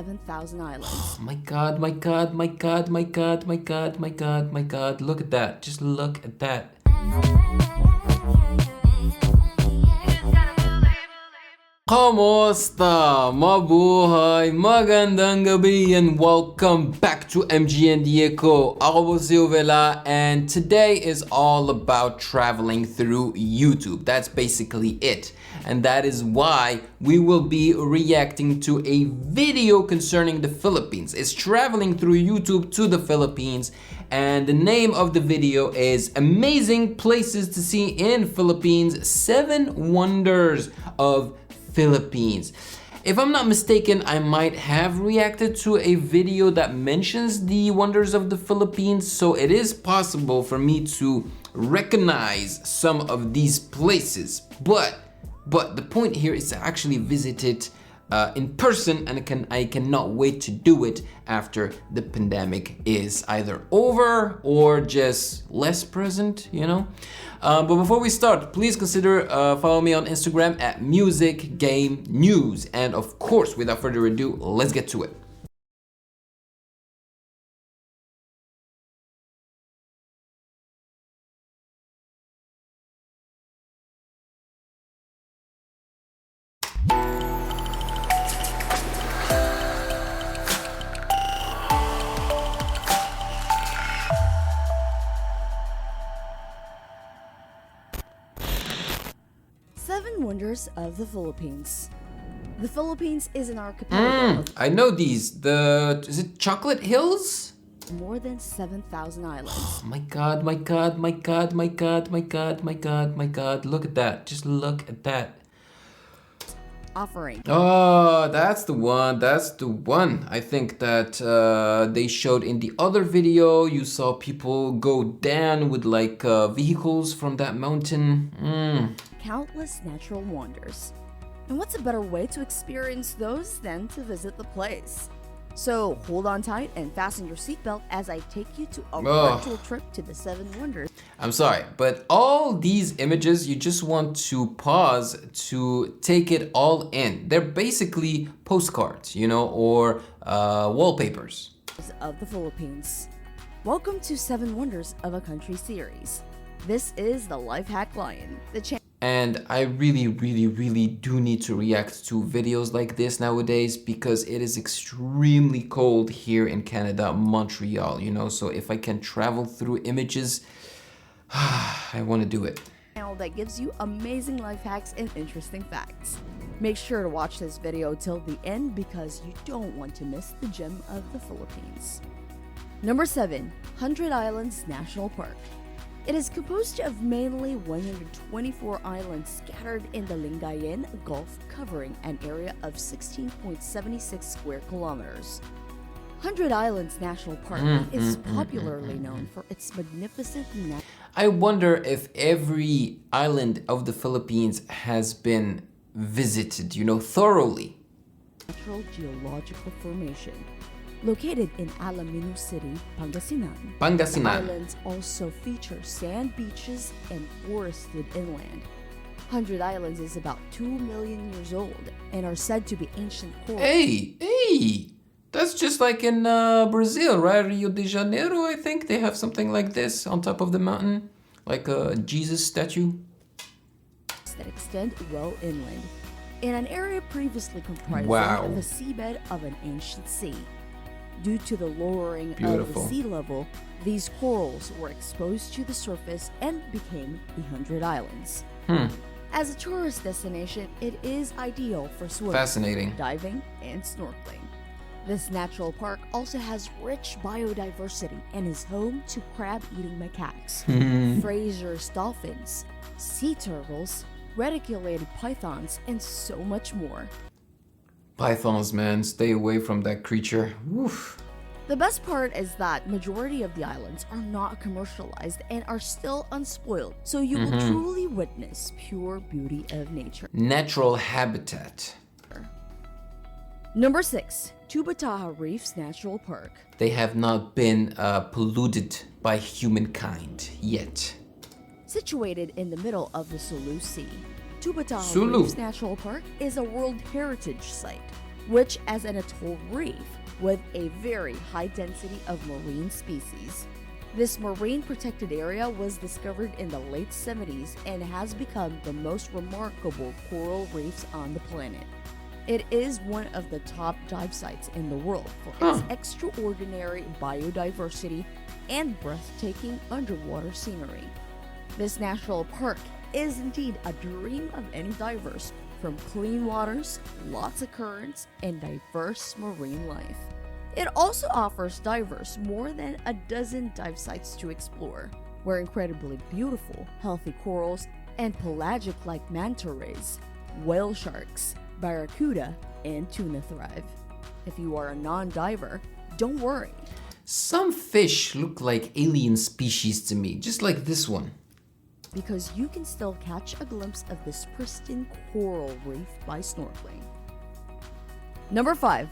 7,000 islands. My God, my God, my God, my God, my God, my God, my God. Look at that. Just look at that. Kamusta? Mabuhay, magandang gabi, and welcome back to MGN Ko. Ako po si Ovela, and today is all about traveling through YouTube. That's basically it. And that is why we will be reacting to a video concerning the Philippines. It's traveling through YouTube to the Philippines, and the name of the video is Amazing Places to See in Philippines, 7 Wonders of Philippines. If I'm not mistaken, I might have reacted to a video that mentions the wonders of the Philippines, so it is possible for me to recognize some of these places. But the point here is to actually visit it in person, and I cannot wait to do it after the pandemic is either over or just less present, you know? But before we start, please consider follow me on Instagram at Music Game News. And of course, without further ado, let's get to it. Seven Wonders of the Philippines. The Philippines is an archipelago I know these. Is it Chocolate Hills? of more than 7,000 islands. My God, my God, my God, my God, my God, my God, my God. Look at that. Just look at that. Offering Oh, that's the one. That's the one. I think that they showed in the other video. You saw people go down with like vehicles from that mountain. countless natural wonders. And what's a better way to experience those than to visit the place? So hold on tight and fasten your seatbelt as I take you to a virtual trip to the 7 Wonders. I'm sorry, but all these images, you just want to pause to take it all in. They're basically postcards, you know, or wallpapers. Of the Philippines. Welcome to 7 Wonders of a Country series. This is the Life Hack Lion, the channel. And I really do need to react to videos like this nowadays because it is extremely cold here in Canada, Montreal, you know, so if I can travel through images, I want to do it. That gives you amazing life hacks and interesting facts. Make sure to watch this video till the end because you don't want to miss the gem of the Philippines. Number 7, 100 Islands National Park. It is composed of mainly 124 islands scattered in the Lingayen Gulf, covering an area of 16.76 square kilometers. 100 Islands National Park is popularly known for its magnificent I wonder if every island of the Philippines has been visited, you know, thoroughly. natural geological formation. Located in Alaminos City, Pangasinan. The islands also feature sand beaches and forested inland. 100 Islands is about 2 million years old and are said to be ancient coral. Hey! That's just like in Brazil, right? Rio de Janeiro, I think they have something like this on top of the mountain, like a Jesus statue. That extend well inland, in an area previously comprising of the seabed of an ancient sea. Due to the lowering of the sea level, these corals were exposed to the surface and became the 100 Islands. As a tourist destination, it is ideal for swimming, diving, and snorkeling. This natural park also has rich biodiversity and is home to crab-eating macaques, Fraser's dolphins, sea turtles, reticulated pythons, and so much more. Pythons, man, stay away from that creature. Woof. The best part is that majority of the islands are not commercialized and are still unspoiled, so you will truly witness pure beauty of nature. Natural habitat. Number 6, Tubataha Reefs National Park. They have not been polluted by humankind yet. Situated in the middle of the Sulu Sea, Tubataha Sulu. Reefs National Park is a World Heritage Site. which as an atoll reef with a very high density of marine species. This marine protected area was discovered in the late 70s and has become the most remarkable coral reefs on the planet. It is one of the top dive sites in the world for its extraordinary biodiversity and breathtaking underwater scenery. This national park is indeed a dream of any divers, from clean waters, lots of currents, and diverse marine life. It also offers divers more than a dozen dive sites to explore, where incredibly beautiful, healthy corals and pelagic-like manta rays, whale sharks, barracuda, and tuna thrive. If you are a non-diver, don't worry. Some fish look like alien species to me, just like this one. Because you can still catch a glimpse of this pristine coral reef by snorkeling. Number 5.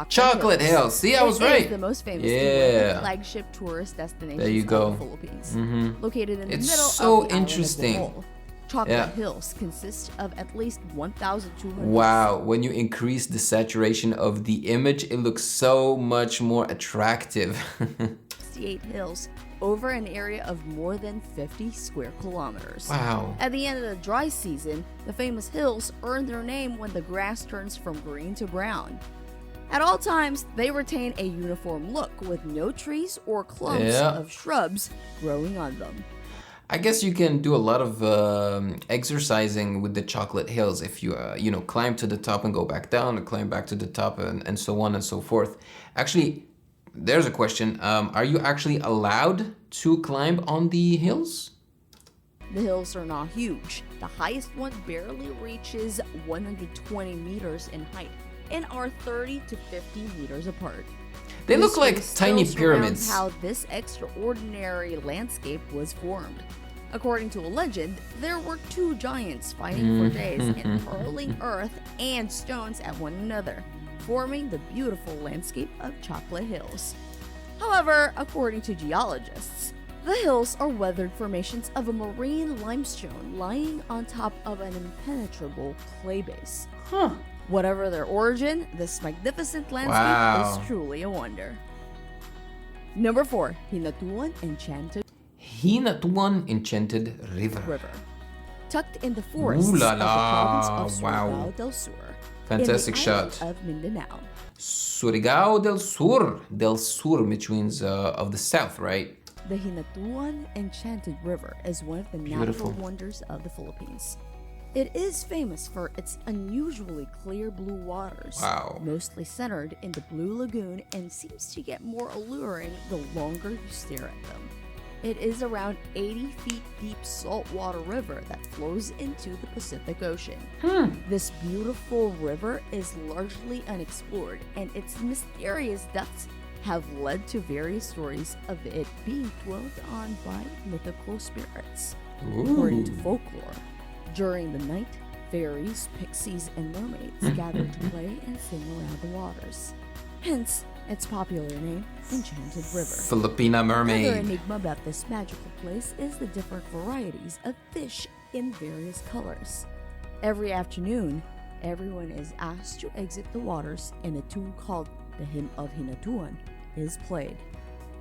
Chocolate Hills. See, I was right. It is the most famous flagship tourist destination in the Philippines. Located in the middle of the interesting. Island of Bohol. Chocolate Hills consist of at least 1,200. Wow, when you increase the saturation of the image, it looks so much more attractive. 68 hills over an area of more than 50 square kilometers. Wow. At the end of the dry season, the famous hills earn their name when the grass turns from green to brown. At all times, they retain a uniform look with no trees or clumps of shrubs growing on them. I guess you can do a lot of exercising with the chocolate hills if you, climb to the top and go back down, and climb back to the top, and so on and so forth. Actually, there's a question. Are you actually allowed to climb on the hills? The hills are not huge. The highest one barely reaches 120 meters in height and are 30 to 50 meters apart. They look like tiny pyramids. How this extraordinary landscape was formed. According to a legend, there were two giants fighting for days and hurling earth and stones at one another, forming the beautiful landscape of Chocolate Hills. However, according to geologists, the hills are weathered formations of a marine limestone lying on top of an impenetrable clay base. Whatever their origin, this magnificent landscape is truly a wonder. Number 4. Hinatuan Enchanted River. Tucked in the forests of the province of Surigao del Sur. Fantastic in the shot. Of Mindanao. Surigao del Sur, which means of the south, right? The Hinatuan Enchanted River is one of the natural wonders of the Philippines. It is famous for its unusually clear blue waters, mostly centered in the Blue Lagoon, and seems to get more alluring the longer you stare at them. It is around 80 feet deep saltwater river that flows into the Pacific Ocean. This beautiful river is largely unexplored, and its mysterious depths have led to various stories of it being dwelled on by mythical spirits. According to folklore, during the night, fairies, pixies, and mermaids gather to play and sing around the waters. Hence, its popular name, Enchanted River. Filipina mermaid. Another enigma about this magical place is the different varieties of fish in various colors. Every afternoon, everyone is asked to exit the waters, and a tune called the Hymn of Hinatuan is played.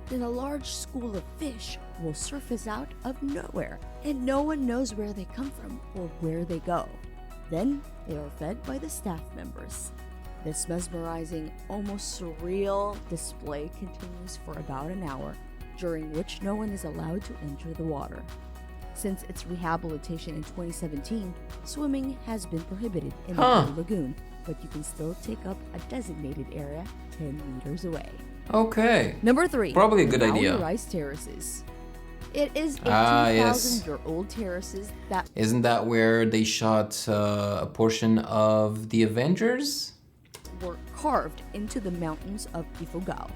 Then a large school of fish will surface out of nowhere, and no one knows where they come from or where they go. Then they are fed by the staff members. This mesmerizing, almost surreal display continues for about an hour, during which no one is allowed to enter the water. Since its rehabilitation in 2017, swimming has been prohibited in the Blue Lagoon, but you can still take up a designated area 10 meters away. Okay. Number 3. Probably a good idea. Terraces. It is a 2,000-year-old terraces that... Isn't that where they shot a portion of the Avengers? ...were carved into the mountains of Ifugao.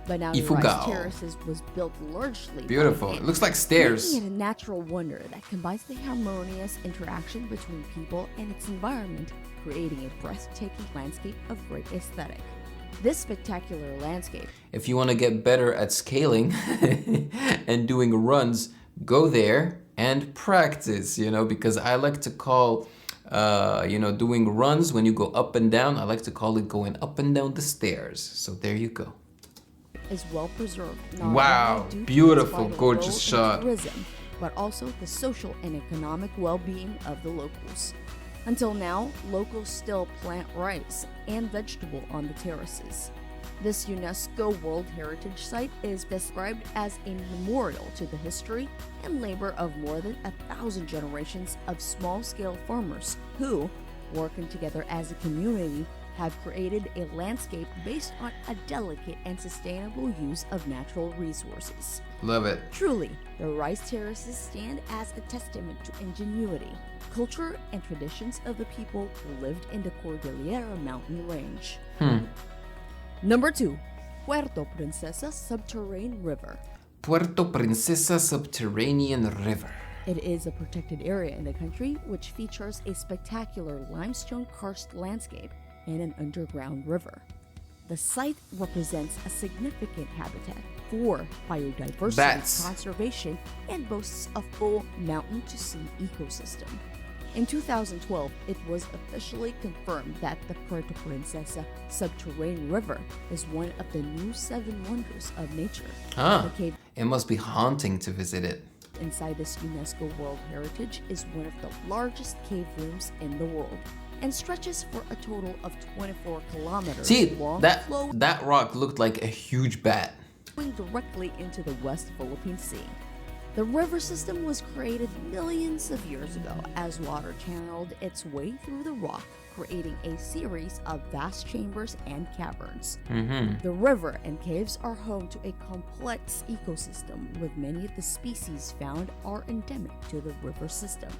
Ifugao Terraces was built largely beautiful. It looks like stairs. Making it a natural wonder that combines the harmonious interaction between people and its environment, creating a breathtaking landscape of great aesthetic. This spectacular landscape. If you want to get better at scaling and doing runs, go there and practice, because I like to call you know, doing runs when you go up and down. I like to call it going up and down the stairs. So there you go. Is well preserved. Wow, beautiful, gorgeous shot. Tourism, but also the social and economic well-being of the locals. Until now, locals still plant rice and vegetable on the terraces. This UNESCO World Heritage Site is described as a memorial to the history and labor of more than 1,000 generations of small-scale farmers who, working together as a community, have created a landscape based on a delicate and sustainable use of natural resources. Love it. Truly, the rice terraces stand as a testament to ingenuity, culture, and traditions of the people who lived in the Cordillera mountain range. Number 2, Puerto Princesa Subterranean River. Puerto Princesa Subterranean River. It is a protected area in the country which features a spectacular limestone karst landscape and an underground river. The site represents a significant habitat for biodiversity conservation and boasts a full mountain-to-sea ecosystem. In 2012, it was officially confirmed that the Puerto Princesa Subterranean River is one of the new 7 wonders of nature. The cave it must be haunting to visit it. Inside this UNESCO World Heritage is one of the largest cave rooms in the world and stretches for a total of 24 kilometers. See, long. that rock looked like a huge bat. Going directly into the West Philippine Sea. The river system was created millions of years ago as water channeled its way through the rock, creating a series of vast chambers and caverns. The river and caves are home to a complex ecosystem, with many of the species found are endemic to the river system.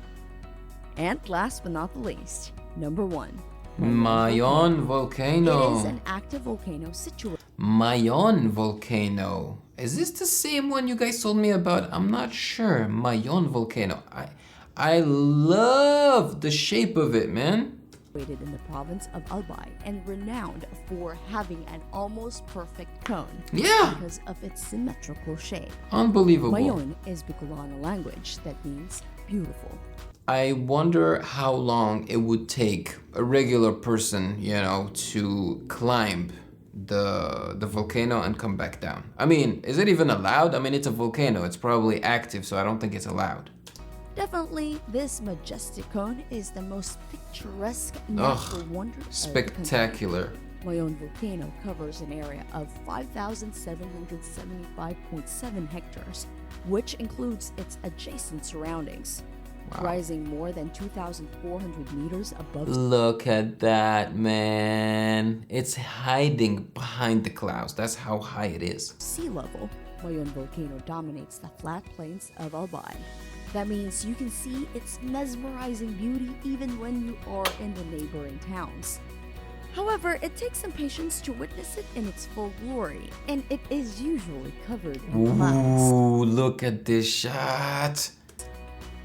And last but not the least, number 1. Mayon volcano. It is an active volcano situated. Mayon volcano. Is this the same one you guys told me about? I'm not sure. Mayon volcano. I love the shape of it, man. Situated in the province of Albay and renowned for having an almost perfect cone. Yeah. Because of its symmetrical shape. Unbelievable. Mayon is Bicolano language that means beautiful. I wonder how long it would take a regular person, you know, to climb the volcano and come back down. I mean, is it even allowed? I mean, it's a volcano. It's probably active, so I don't think it's allowed. Definitely, this majestic cone is the most picturesque natural wonder. Spectacular. Mayon volcano covers an area of 5,775.7 hectares, which includes its adjacent surroundings. Wow. Rising more than 2,400 meters above. Look at that, man. It's hiding behind the clouds. That's how high it is. Sea level, Mayon volcano dominates the flat plains of Albay. That means you can see its mesmerizing beauty even when you are in the neighboring towns. However, it takes some patience to witness it in its full glory, and it is usually covered in clouds. Ooh, look at this shot.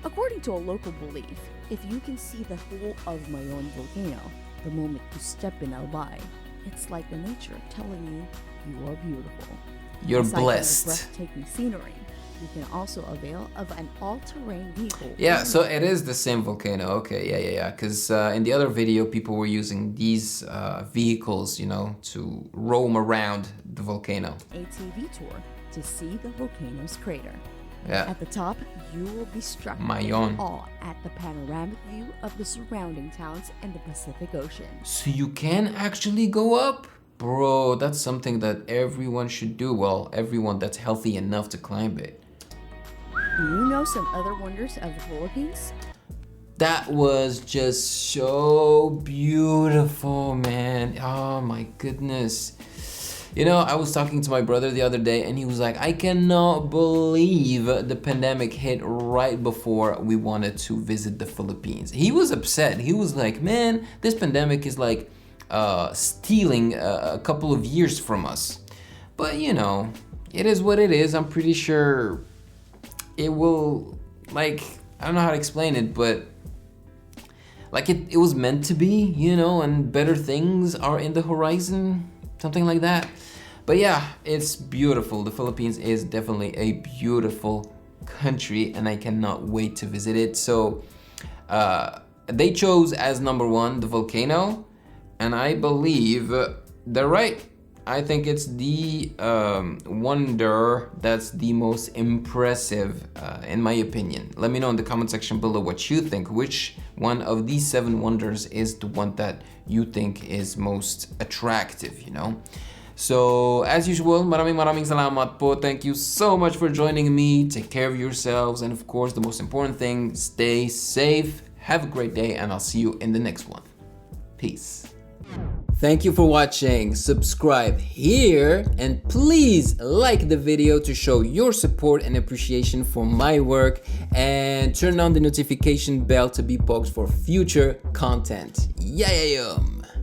According to a local belief, if you can see the whole of Mayon volcano the moment you step in Albay, it's like the nature telling you you are beautiful. You're Aside blessed. From the breathtaking scenery, you can also avail of an all-terrain vehicle. Yeah, so it is the same volcano. Okay, yeah. Because in the other video, people were using these vehicles, you know, to roam around the volcano. ATV tour to see the volcano's crater. Yeah. At the top, you will be struck Mayon. in awe at the panoramic view of the surrounding towns and the Pacific Ocean. So you can actually go up? Bro, that's something that everyone should do. Well, everyone that's healthy enough to climb it. Do you know some other wonders of the Philippines? That was just so beautiful, man. Oh my goodness. You know, I was talking to my brother the other day and he was like, I cannot believe the pandemic hit right before we wanted to visit the Philippines. He was upset. He was like, man, this pandemic is like stealing a couple of years from us. But you know, it is what it is. I'm pretty sure it will, like, I don't know how to explain it, but like it was meant to be, you know, and better things are in the horizon. Something like that. But yeah, it's beautiful. The Philippines is definitely a beautiful country and I cannot wait to visit it. So they chose as number 1 the volcano, and I believe they're right. I think it's the wonder that's the most impressive, in my opinion. Let me know in the comment section below what you think. Which one of these 7 wonders is the one that you think is most attractive, you know? So, as usual, maraming salamat po. Thank you so much for joining me. Take care of yourselves. And of course, the most important thing, stay safe. Have a great day, and I'll see you in the next one. Peace. Thank you for watching. Subscribe here, and please like the video to show your support and appreciation for my work, and turn on the notification bell to be poked for future content. Yeah.